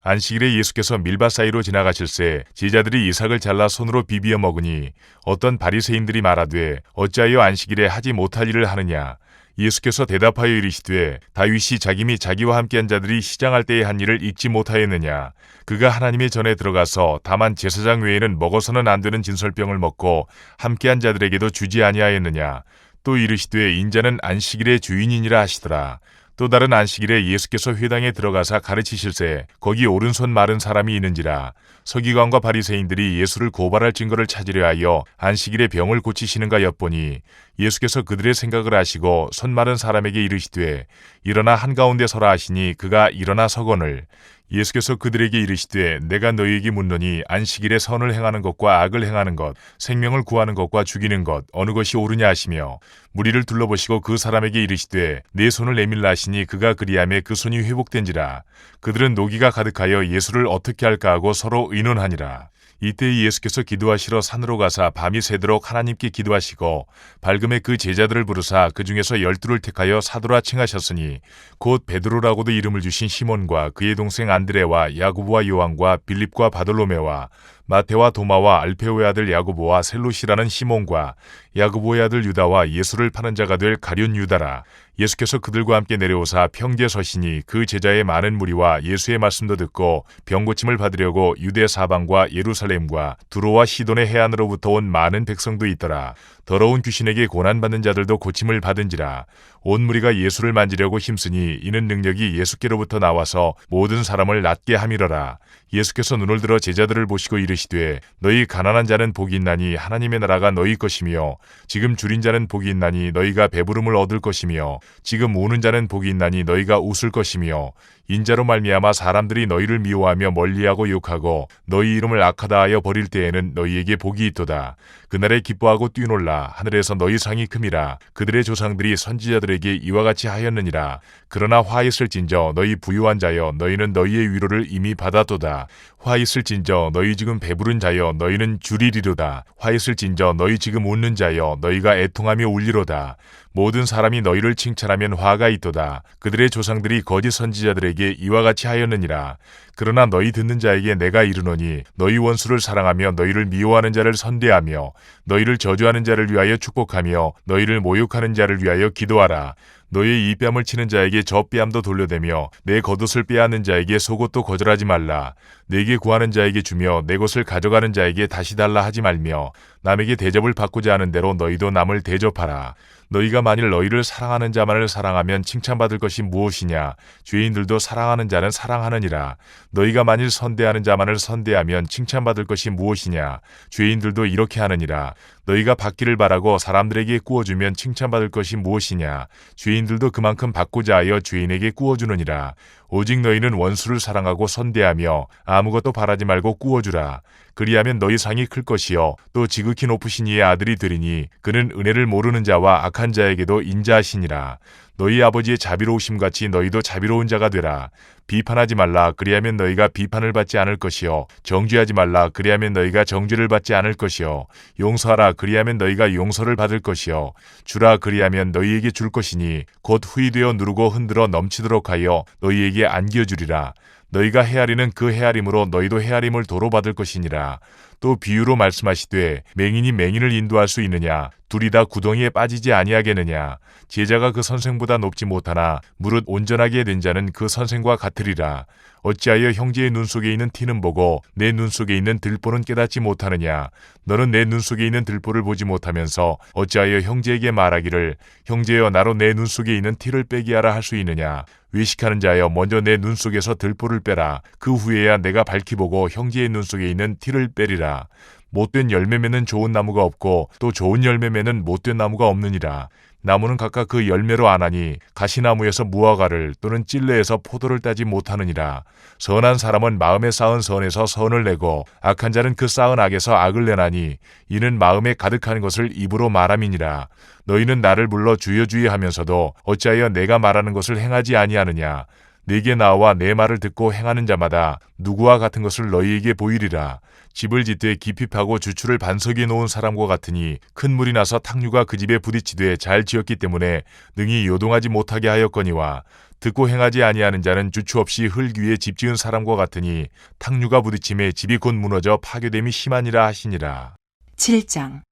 안식일에 예수께서 밀밭 사이로 지나가실새 제자들이 이삭을 잘라 손으로 비비어 먹으니 어떤 바리새인들이 말하되 어찌하여 안식일에 하지 못할 일을 하느냐? 예수께서 대답하여 이르시되 다윗이 자기 및 자기와 함께한 자들이 시장할 때에 한 일을 잊지 못하였느냐? 그가 하나님의 전에 들어가서 다만 제사장 외에는 먹어서는 안 되는 진설병을 먹고 함께한 자들에게도 주지 아니하였느냐? 또 이르시되 인자는 안식일의 주인이니라 하시더라. 또 다른 안식일에 예수께서 회당에 들어가사 가르치실새 거기 오른손 마른 사람이 있는지라. 서기관과 바리새인들이 예수를 고발할 증거를 찾으려 하여 안식일에 병을 고치시는가 엿보니 예수께서 그들의 생각을 아시고 손 마른 사람에게 이르시되 일어나 한가운데 서라 하시니 그가 일어나 서거늘 예수께서 그들에게 이르시되 내가 너희에게 묻노니 안식일에 선을 행하는 것과 악을 행하는 것, 생명을 구하는 것과 죽이는 것 어느 것이 옳으냐 하시며 무리를 둘러보시고 그 사람에게 이르시되 내 손을 내밀라 하시니 그가 그리하매 그 손이 회복된지라. 그들은 노기가 가득하여 예수를 어떻게 할까 하고 서로 의논하니라. 이때 예수께서 기도하시러 산으로 가사 밤이 새도록 하나님께 기도하시고 밝음에 그 제자들을 부르사 그 중에서 12를 택하여 사도라 칭하셨으니 곧 베드로라고도 이름을 주신 시몬과 그의 동생 안드레와 야고보와 요한과 빌립과 바돌로메와 마테와 도마와 알페오의 아들 야고보와 셀롯이라는 시몬과 야고보의 아들 유다와 예수를 파는 자가 될 가룟 유다라. 예수께서 그들과 함께 내려오사 평지에 서시니 그 제자의 많은 무리와 예수의 말씀도 듣고 병 고침을 받으려고 유대 사방과 예루살렘과 두로와 시돈의 해안으로부터 온 많은 백성도 있더라. 더러운 귀신에게 고난받는 자들도 고침을 받은지라. 온 무리가 예수를 만지려고 힘쓰니 이는 능력이 예수께로부터 나와서 모든 사람을 낫게 함이러라. 예수께서 눈을 들어 제자들을 보시고 이르시되 너희 가난한 자는 복이 있나니 하나님의 나라가 너희 것이며 지금 줄인 자는 복이 있나니 너희가 배부름을 얻을 것이며 지금 우는 자는 복이 있나니 너희가 웃을 것이며 인자로 말미암아 사람들이 너희를 미워하며 멀리하고 욕하고 너희 이름을 악하다 하여 버릴 때에는 너희에게 복이 있도다. 그날에 기뻐하고 뛰놀라. 하늘에서 너희 상이 큼이라. 그들의 조상들이 선지자들에게 이와 같이 하였느니라. 그러나 화 있을진저 너희 부유한 자여 너희는 너희의 위로를 이미 받았도다. 화 있을진저 너희 지금 배부른 자여 너희는 줄이리로다. 화 있을진저 너희 지금 웃는 자여 너희가 애통하며 울리로다. 모든 사람이 너희를 칭찬하면 화가 있도다. 그들의 조상들이 거짓 선지자들에게 이와 같이 하였느니라. 그러나 너희 듣는 자에게 내가 이르노니 너희 원수를 사랑하며 너희를 미워하는 자를 선대하며 너희를 저주하는 자를 위하여 축복하며 너희를 모욕하는 자를 위하여 기도하라. 너희의 이 뺨을 치는 자에게 저 뺨도 돌려대며 내 겉옷을 빼앗는 자에게 속옷도 거절하지 말라. 내게 구하는 자에게 주며 내 것을 가져가는 자에게 다시 달라 하지 말며 남에게 대접을 받고자 하는 대로 너희도 남을 대접하라. 너희가 만일 너희를 사랑하는 자만을 사랑하면 칭찬받을 것이 무엇이냐? 죄인들도 사랑하는 자는 사랑하느니라. 너희가 만일 선대하는 자만을 선대하면 칭찬받을 것이 무엇이냐? 죄인들도 이렇게 하느니라. 너희가 받기를 바라고 사람들에게 꾸어주면 칭찬받을 것이 무엇이냐? 죄인들도 그만큼 받고자 하여 죄인에게 꾸어주느니라. 오직 너희는 원수를 사랑하고 선대하며 아무것도 바라지 말고 꾸어주라. 그리하면 너희 상이 클 것이요 또 지극히 높으신 이의 아들이 되리니 그는 은혜를 모르는 자와 악한 자에게도 인자하시니라. 너희 아버지의 자비로우심같이 너희도 자비로운 자가 되라. 비판하지 말라. 그리하면 너희가 비판을 받지 않을 것이요 정죄하지 말라. 그리하면 너희가 정죄를 받지 않을 것이요 용서하라. 그리하면 너희가 용서를 받을 것이요 주라. 그리하면 너희에게 줄 것이니 곧 후이되어 누르고 흔들어 넘치도록 하여 너희에게 안겨주리라. 너희가 헤아리는 그 헤아림으로 너희도 헤아림을 도로 받을 것이니라. 또 비유로 말씀하시되 맹인이 맹인을 인도할 수 있느냐? 둘이 다 구덩이에 빠지지 아니하겠느냐? 제자가 그 선생보다 높지 못하나 무릇 온전하게 된 자는 그 선생과 같으리라. 어찌하여 형제의 눈 속에 있는 티는 보고 내 눈 속에 있는 들보는 깨닫지 못하느냐? 너는 내 눈 속에 있는 들보를 보지 못하면서 어찌하여 형제에게 말하기를 형제여 나로 내 눈 속에 있는 티를 빼게 하라 할 수 있느냐? 외식하는 자여 먼저 내 눈 속에서 들보를 빼라. 그 후에야 내가 밝히 보고 형제의 눈 속에 있는 티를 빼리라. 못된 열매 맺는 좋은 나무가 없고 또 좋은 열매 맺는 못된 나무가 없느니라. 나무는 각각 그 열매로 아나니 가시나무에서 무화과를 또는 찔레에서 포도를 따지 못하느니라. 선한 사람은 마음에 쌓은 선에서 선을 내고 악한 자는 그 쌓은 악에서 악을 내나니 이는 마음에 가득한 것을 입으로 말함이니라. 너희는 나를 불러 주여 주여 하면서도 어찌하여 내가 말하는 것을 행하지 아니하느냐? 내게 나와 내 말을 듣고 행하는 자마다 누구와 같은 것을 너희에게 보이리라. 집을 짓되 깊이 파고 주추를 반석에 놓은 사람과 같으니 큰 물이 나서 탕류가 그 집에 부딪히되 잘 지었기 때문에 능히 요동하지 못하게 하였거니와 듣고 행하지 아니하는 자는 주추 없이 흙 위에 집 지은 사람과 같으니 탕류가 부딪힘에 집이 곧 무너져 파괴됨이 심하니라 하시니라. 7장.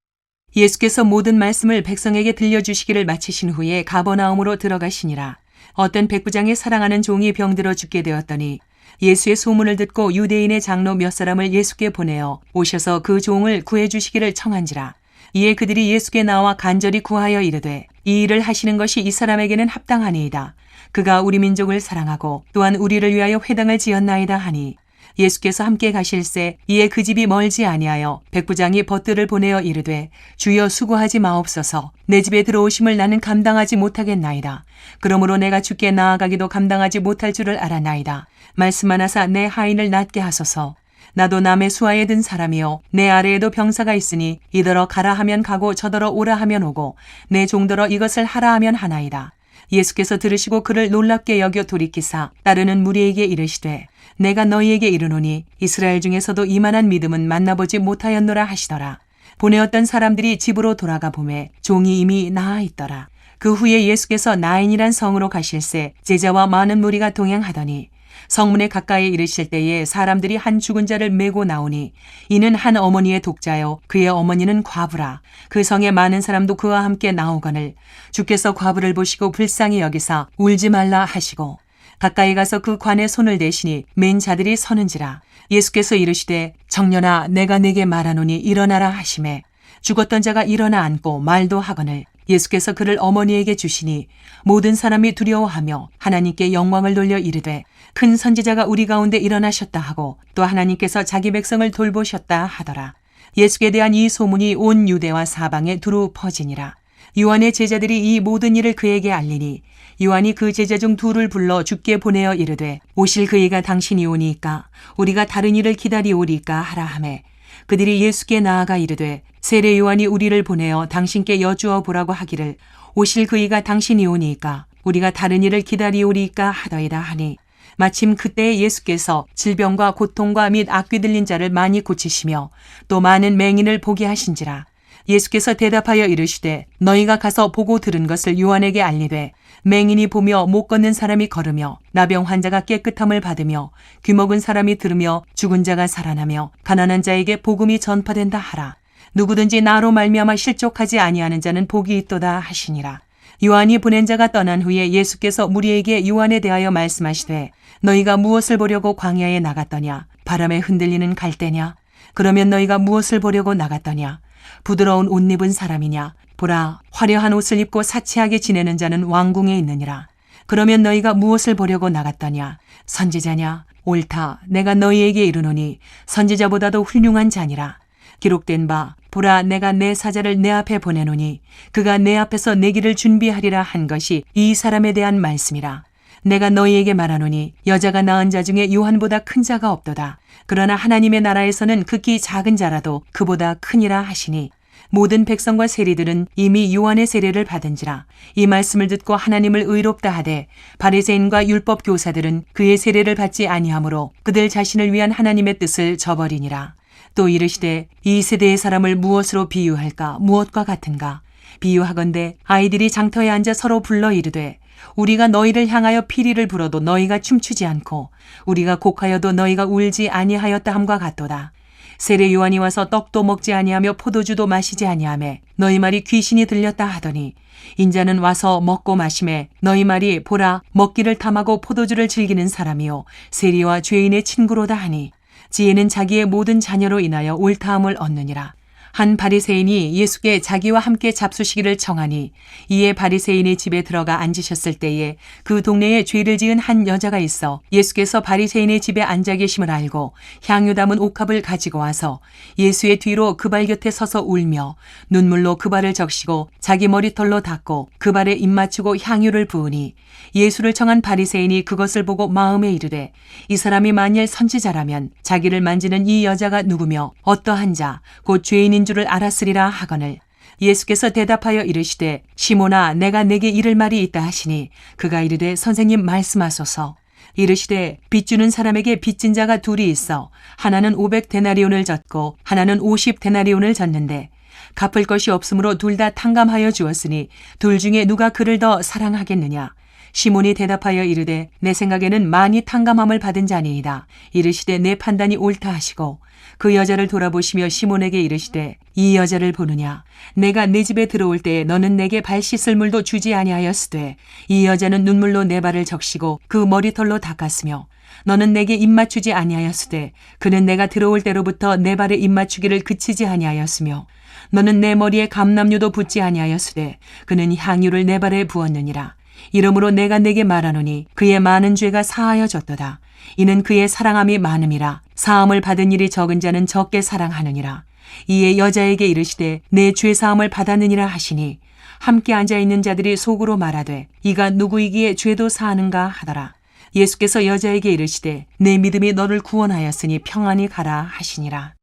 예수께서 모든 말씀을 백성에게 들려주시기를 마치신 후에 가버나움으로 들어가시니라. 어떤 백부장이 사랑하는 종이 병들어 죽게 되었더니 예수의 소문을 듣고 유대인의 장로 몇 사람을 예수께 보내어 오셔서 그 종을 구해주시기를 청한지라. 이에 그들이 예수께 나와 간절히 구하여 이르되 이 일을 하시는 것이 이 사람에게는 합당하니이다. 그가 우리 민족을 사랑하고 또한 우리를 위하여 회당을 지었나이다 하니 예수께서 함께 가실새 이에 그 집이 멀지 아니하여 백부장이 벗들을 보내어 이르되 주여 수고하지 마옵소서. 내 집에 들어오심을 나는 감당하지 못하겠나이다. 그러므로 내가 주께 나아가기도 감당하지 못할 줄을 알아나이다. 말씀하나사 내 하인을 낫게 하소서. 나도 남의 수하에 든 사람이요 내 아래에도 병사가 있으니 이더러 가라 하면 가고 저더러 오라 하면 오고 내 종더러 이것을 하라 하면 하나이다. 예수께서 들으시고 그를 놀랍게 여겨 돌이키사 따르는 무리에게 이르시되 내가 너희에게 이르노니 이스라엘 중에서도 이만한 믿음은 만나보지 못하였노라 하시더라. 보내었던 사람들이 집으로 돌아가 보매 종이 이미 나아 있더라. 그 후에 예수께서 나인이란 성으로 가실새 제자와 많은 무리가 동행하더니 성문에 가까이 이르실 때에 사람들이 한 죽은 자를 메고 나오니 이는 한 어머니의 독자요 그의 어머니는 과부라. 그 성에 많은 사람도 그와 함께 나오거늘 주께서 과부를 보시고 불쌍히 여기사 울지 말라 하시고 가까이 가서 그 관에 손을 대시니 맨 자들이 서는지라. 예수께서 이르시되 청년아 내가 네게 말하노니 일어나라 하시매 죽었던 자가 일어나 앉고 말도 하거늘 예수께서 그를 어머니에게 주시니 모든 사람이 두려워하며 하나님께 영광을 돌려 이르되 큰 선지자가 우리 가운데 일어나셨다 하고 또 하나님께서 자기 백성을 돌보셨다 하더라. 예수께 대한 이 소문이 온 유대와 사방에 두루 퍼지니라. 요한의 제자들이 이 모든 일을 그에게 알리니 요한이 그 제자 중 둘을 불러 주께 보내어 이르되 오실 그이가 당신이 오니까 우리가 다른 일을 기다리오리까 하라 하매 그들이 예수께 나아가 이르되 세례 요한이 우리를 보내어 당신께 여쭈어 보라고 하기를 오실 그이가 당신이 오니까 우리가 다른 일을 기다리오리까 하더이다 하니 마침 그때에 예수께서 질병과 고통과 및 악귀 들린 자를 많이 고치시며 또 많은 맹인을 보게 하신지라. 예수께서 대답하여 이르시되 너희가 가서 보고 들은 것을 요한에게 알리되 맹인이 보며 못 걷는 사람이 걸으며 나병 환자가 깨끗함을 받으며 귀먹은 사람이 들으며 죽은 자가 살아나며 가난한 자에게 복음이 전파된다 하라. 누구든지 나로 말미암아 실족하지 아니하는 자는 복이 있도다 하시니라. 요한이 보낸 자가 떠난 후에 예수께서 무리에게 요한에 대하여 말씀하시되 너희가 무엇을 보려고 광야에 나갔더냐? 바람에 흔들리는 갈대냐? 그러면 너희가 무엇을 보려고 나갔더냐? 부드러운 옷 입은 사람이냐? 보라, 화려한 옷을 입고 사치하게 지내는 자는 왕궁에 있느니라. 그러면 너희가 무엇을 보려고 나갔더냐? 선지자냐? 옳다. 내가 너희에게 이르노니 선지자보다도 훌륭한 자니라. 기록된 바 보라 내가 내 사자를 내 앞에 보내노니 그가 내 앞에서 내 길을 준비하리라 한 것이 이 사람에 대한 말씀이라. 내가 너희에게 말하노니 여자가 낳은 자 중에 요한보다 큰 자가 없도다. 그러나 하나님의 나라에서는 극히 작은 자라도 그보다 크니라 하시니 모든 백성과 세리들은 이미 요한의 세례를 받은지라. 이 말씀을 듣고 하나님을 의롭다 하되 바리새인과 율법 교사들은 그의 세례를 받지 아니하므로 그들 자신을 위한 하나님의 뜻을 저버리니라. 또 이르시되 이 세대의 사람을 무엇으로 비유할까? 무엇과 같은가? 비유하건대 아이들이 장터에 앉아 서로 불러 이르되 우리가 너희를 향하여 피리를 불어도 너희가 춤추지 않고 우리가 곡하여도 너희가 울지 아니하였다 함과 같도다. 세례 요한이 와서 떡도 먹지 아니하며 포도주도 마시지 아니하며 너희 말이 귀신이 들렸다 하더니 인자는 와서 먹고 마시매 너희 말이 보라 먹기를 탐하고 포도주를 즐기는 사람이요 세리와 죄인의 친구로다 하니 지혜는 자기의 모든 자녀로 인하여 옳다함을 얻느니라. 한 바리새인이 예수께 자기와 함께 잡수시기를 청하니 이에 바리새인의 집에 들어가 앉으셨을 때에 그 동네에 죄를 지은 한 여자가 있어 예수께서 바리새인의 집에 앉아 계심을 알고 향유 담은 옥합을 가지고 와서 예수의 뒤로 그 발 곁에 서서 울며 눈물로 그 발을 적시고 자기 머리털로 닦고 그 발에 입 맞추고 향유를 부으니 예수를 청한 바리새인이 그것을 보고 마음에 이르되 이 사람이 만일 선지자라면 자기를 만지는 이 여자가 누구며 어떠한 자 곧 죄인인 줄을 알았으리라 하거늘 예수께서 대답하여 이르시되 시몬아 내가 내게 이를 말이 있다 하시니 그가 이르되 선생님 말씀하소서. 이르시되 빚주는 사람에게 빚진 자가 둘이 있어 하나는 500데나리온을 졌고 하나는 50데나리온을 졌는데 갚을 것이 없으므로 둘 다 탕감하여 주었으니 둘 중에 누가 그를 더 사랑하겠느냐. 시몬이 대답하여 이르되 내 생각에는 많이 탕감함을 받은 자니이다. 이르시되 내 판단이 옳다 하시고 그 여자를 돌아보시며 시몬에게 이르시되 이 여자를 보느냐. 내가 네 집에 들어올 때에 너는 내게 발 씻을 물도 주지 아니하였으되 이 여자는 눈물로 내 발을 적시고 그 머리털로 닦았으며 너는 내게 입 맞추지 아니하였으되 그는 내가 들어올 때로부터 내 발에 입 맞추기를 그치지 아니하였으며 너는 내 머리에 감람류도 붓지 아니하였으되 그는 향유를 내 발에 부었느니라. 이러므로 내가 내게 말하노니 그의 많은 죄가 사하여졌도다. 이는 그의 사랑함이 많음이라. 사함을 받은 일이 적은 자는 적게 사랑하느니라. 이에 여자에게 이르시되 내 죄 사함을 받았느니라 하시니 함께 앉아있는 자들이 속으로 말하되 이가 누구이기에 죄도 사하는가 하더라. 예수께서 여자에게 이르시되 내 믿음이 너를 구원하였으니 평안히 가라 하시니라.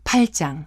8장.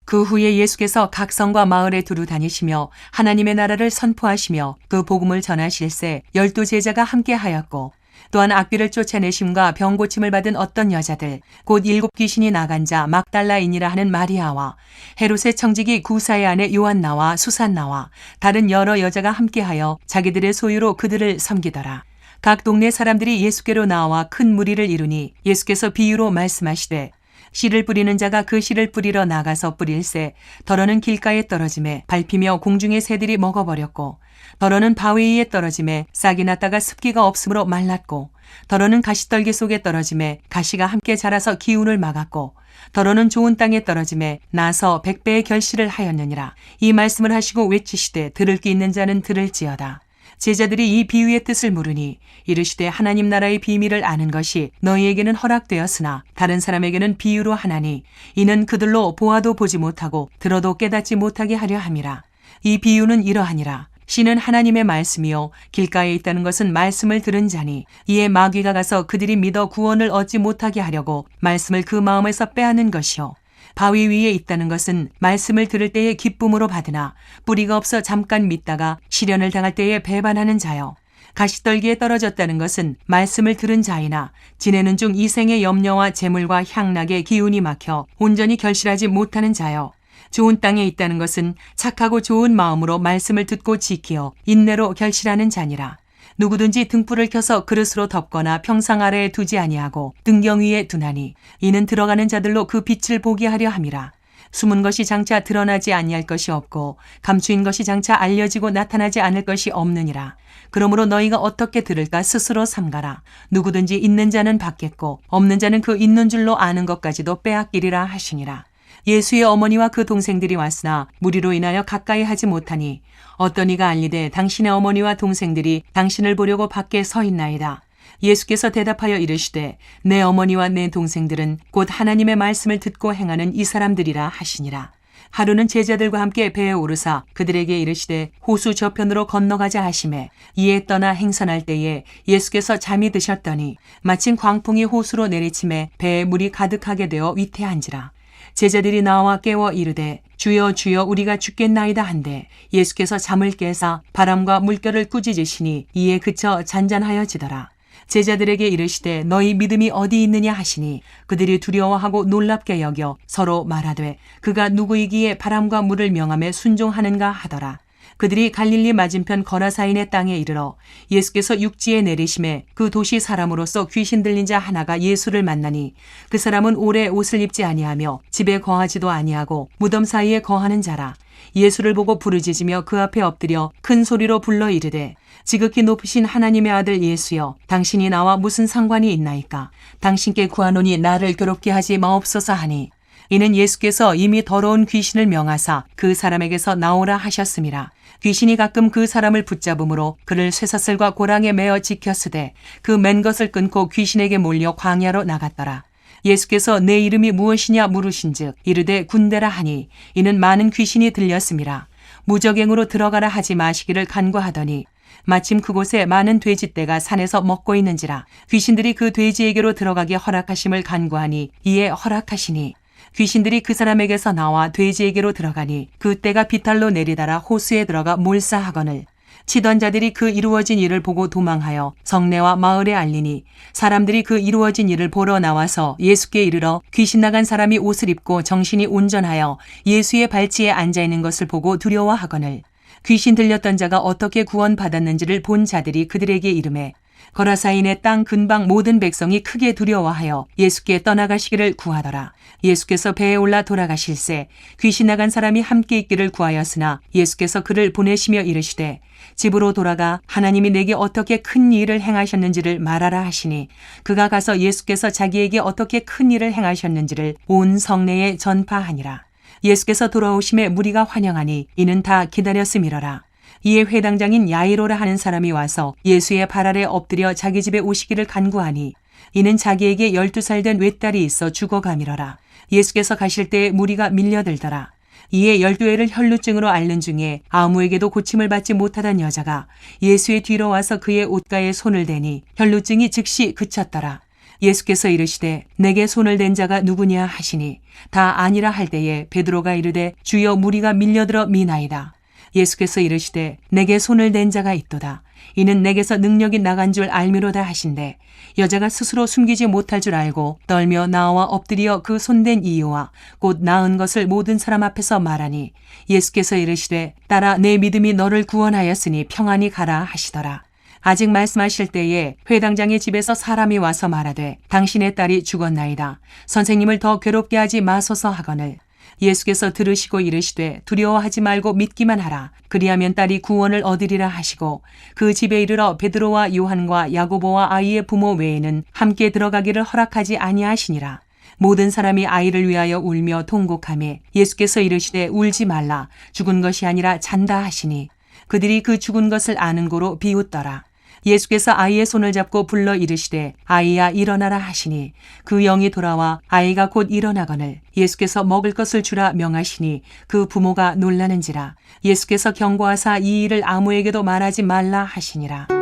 그 후에 예수께서 각 성과 마을에 두루 다니시며 하나님의 나라를 선포하시며 그 복음을 전하실세 12 제자가 함께 하였고 또한 악귀를 쫓아내심과 병 고침을 받은 어떤 여자들 곧 7 귀신이 나간 자 막달라인이라 하는 마리아와 헤롯의 청지기 구사의 아내 요한나와 수산나와 다른 여러 여자가 함께하여 자기들의 소유로 그들을 섬기더라. 각 동네 사람들이 예수께로 나와 큰 무리를 이루니 예수께서 비유로 말씀하시되 씨를 뿌리는 자가 그 씨를 뿌리러 나가서 뿌릴새 더러는 길가에 떨어짐에 밟히며 공중의 새들이 먹어버렸고 더러는 바위 위에 떨어짐에 싹이 났다가 습기가 없으므로 말랐고 더러는 가시떨기 속에 떨어짐에 가시가 함께 자라서 기운을 막았고 더러는 좋은 땅에 떨어짐에 나서 100배의 결실을 하였느니라. 이 말씀을 하시고 외치시되 들을 귀 있는 자는 들을지어다. 제자들이 이 비유의 뜻을 물으니 이르시되 하나님 나라의 비밀을 아는 것이 너희에게는 허락되었으나 다른 사람에게는 비유로 하나니 이는 그들로 보아도 보지 못하고 들어도 깨닫지 못하게 하려 함이라. 이 비유는 이러하니라. 씨는 하나님의 말씀이요 길가에 있다는 것은 말씀을 들은 자니 이에 마귀가 가서 그들이 믿어 구원을 얻지 못하게 하려고 말씀을 그 마음에서 빼앗는 것이요 바위 위에 있다는 것은 말씀을 들을 때에 기쁨으로 받으나 뿌리가 없어 잠깐 믿다가 시련을 당할 때에 배반하는 자요. 가시떨기에 떨어졌다는 것은 말씀을 들은 자이나 지내는 중 이생의 염려와 재물과 향락의 기운이 막혀 온전히 결실하지 못하는 자요. 좋은 땅에 있다는 것은 착하고 좋은 마음으로 말씀을 듣고 지키어 인내로 결실하는 자니라. 누구든지 등불을 켜서 그릇으로 덮거나 평상 아래에 두지 아니하고 등경 위에 두나니 이는 들어가는 자들로 그 빛을 보게 하려 함이라. 숨은 것이 장차 드러나지 아니할 것이 없고 감추인 것이 장차 알려지고 나타나지 않을 것이 없느니라. 그러므로 너희가 어떻게 들을까 스스로 삼가라. 누구든지 있는 자는 받겠고 없는 자는 그 있는 줄로 아는 것까지도 빼앗기리라 하시니라. 예수의 어머니와 그 동생들이 왔으나 무리로 인하여 가까이 하지 못하니 어떤 이가 알리되 당신의 어머니와 동생들이 당신을 보려고 밖에 서 있나이다. 예수께서 대답하여 이르시되 내 어머니와 내 동생들은 곧 하나님의 말씀을 듣고 행하는 이 사람들이라 하시니라. 하루는 제자들과 함께 배에 오르사 그들에게 이르시되 호수 저편으로 건너가자 하시매 이에 떠나 행선할 때에 예수께서 잠이 드셨더니 마침 광풍이 호수로 내리침에 배에 물이 가득하게 되어 위태한지라. 제자들이 나와 깨워 이르되 주여 주여 우리가 죽겠나이다 한데 예수께서 잠을 깨사 바람과 물결을 꾸짖으시니 이에 그쳐 잔잔하여지더라. 제자들에게 이르시되 너희 믿음이 어디 있느냐 하시니 그들이 두려워하고 놀랍게 여겨 서로 말하되 그가 누구이기에 바람과 물을 명함에 순종하는가 하더라. 그들이 갈릴리 맞은편 거라사인의 땅에 이르러 예수께서 육지에 내리심에 그 도시 사람으로서 귀신 들린 자 하나가 예수를 만나니 그 사람은 오래 옷을 입지 아니하며 집에 거하지도 아니하고 무덤 사이에 거하는 자라. 예수를 보고 부르짖으며 그 앞에 엎드려 큰 소리로 불러 이르되 지극히 높으신 하나님의 아들 예수여 당신이 나와 무슨 상관이 있나이까. 당신께 구하노니 나를 괴롭게 하지 마옵소서 하니 이는 예수께서 이미 더러운 귀신을 명하사 그 사람에게서 나오라 하셨음이라. 귀신이 가끔 그 사람을 붙잡음으로 그를 쇠사슬과 고랑에 매어 지켰으되 그 맨 것을 끊고 귀신에게 몰려 광야로 나갔더라. 예수께서 내 이름이 무엇이냐 물으신즉 이르되 군대라 하니 이는 많은 귀신이 들렸음이라. 무적행으로 들어가라 하지 마시기를 간구하더니 마침 그곳에 많은 돼지떼가 산에서 먹고 있는지라. 귀신들이 그 돼지에게로 들어가게 허락하심을 간구하니 이에 허락하시니 귀신들이 그 사람에게서 나와 돼지에게로 들어가니 그 떼가 비탈로 내리달아 호수에 들어가 몰사하거늘 치던 자들이 그 이루어진 일을 보고 도망하여 성내와 마을에 알리니 사람들이 그 이루어진 일을 보러 나와서 예수께 이르러 귀신 나간 사람이 옷을 입고 정신이 온전하여 예수의 발치에 앉아있는 것을 보고 두려워하거늘 귀신 들렸던 자가 어떻게 구원받았는지를 본 자들이 그들에게 이르매 거라사인의 땅 근방 모든 백성이 크게 두려워하여 예수께 떠나가시기를 구하더라. 예수께서 배에 올라 돌아가실새 귀신 나간 사람이 함께 있기를 구하였으나 예수께서 그를 보내시며 이르시되 집으로 돌아가 하나님이 내게 어떻게 큰 일을 행하셨는지를 말하라 하시니 그가 가서 예수께서 자기에게 어떻게 큰 일을 행하셨는지를 온 성내에 전파하니라. 예수께서 돌아오심에 무리가 환영하니 이는 다 기다렸음이러라. 이에 회당장인 야이로라 하는 사람이 와서 예수의 발 아래 엎드려 자기 집에 오시기를 간구하니 이는 자기에게 12살 된 외딸이 있어 죽어가미러라. 예수께서 가실 때에 무리가 밀려들더라. 이에 12회를 혈루증으로 앓는 중에 아무에게도 고침을 받지 못하던 여자가 예수의 뒤로 와서 그의 옷가에 손을 대니 혈루증이 즉시 그쳤더라. 예수께서 이르시되 내게 손을 댄 자가 누구냐 하시니 다 아니라 할 때에 베드로가 이르되 주여 무리가 밀려들어 미나이다. 예수께서 이르시되 내게 손을 댄 자가 있도다. 이는 내게서 능력이 나간 줄 알미로다 하신대 여자가 스스로 숨기지 못할 줄 알고 떨며 나와 엎드려 그 손댄 이유와 곧 나은 것을 모든 사람 앞에서 말하니 예수께서 이르시되 딸아 내 믿음이 너를 구원하였으니 평안히 가라 하시더라. 아직 말씀하실 때에 회당장의 집에서 사람이 와서 말하되 당신의 딸이 죽었나이다. 선생님을 더 괴롭게 하지 마소서 하거늘 예수께서 들으시고 이르시되 두려워하지 말고 믿기만 하라. 그리하면 딸이 구원을 얻으리라 하시고 그 집에 이르러 베드로와 요한과 야고보와 아이의 부모 외에는 함께 들어가기를 허락하지 아니하시니라. 모든 사람이 아이를 위하여 울며 통곡하며 예수께서 이르시되 울지 말라. 죽은 것이 아니라 잔다 하시니 그들이 그 죽은 것을 아는 고로 비웃더라. 예수께서 아이의 손을 잡고 불러 이르시되 아이야 일어나라 하시니 그 영이 돌아와 아이가 곧 일어나거늘 예수께서 먹을 것을 주라 명하시니 그 부모가 놀라는지라. 예수께서 경고하사 이 일을 아무에게도 말하지 말라 하시니라.